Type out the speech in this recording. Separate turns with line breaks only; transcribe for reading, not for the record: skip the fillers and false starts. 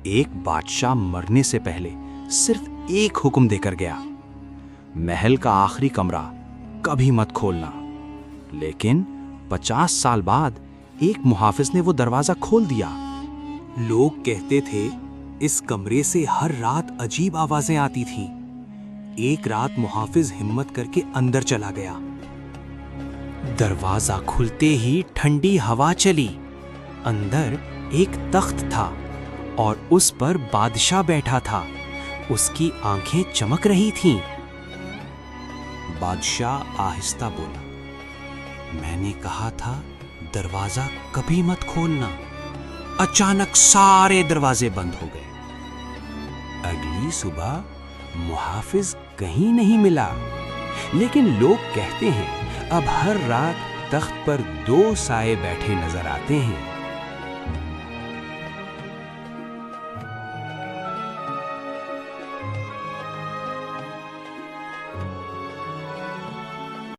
एक बादशाह मरने से पहले सिर्फ एक हुक्म देकर गया, महल का आखिरी कमरा कभी मत खोलना। लेकिन 50 साल बाद एक मुहाफिज ने वो दरवाजा खोल दिया। लोग कहते थे इस कमरे से हर रात अजीब आवाजें आती थीं। एक रात मुहाफिज हिम्मत करके अंदर चला गया। दरवाजा खुलते ही ठंडी हवा चली। अंदर एक तख्त था और उस पर बादशाह बैठा था। उसकी आंखें चमक रही थीं। बादशाह आहिस्ता बोला, मैंने कहा था दरवाजा कभी मत खोलना। अचानक सारे दरवाजे बंद हो गए। अगली सुबह मुहाफिज कहीं नहीं मिला, लेकिन लोग कहते हैं अब हर रात तख्त पर 2 साए बैठे नजर आते हैं।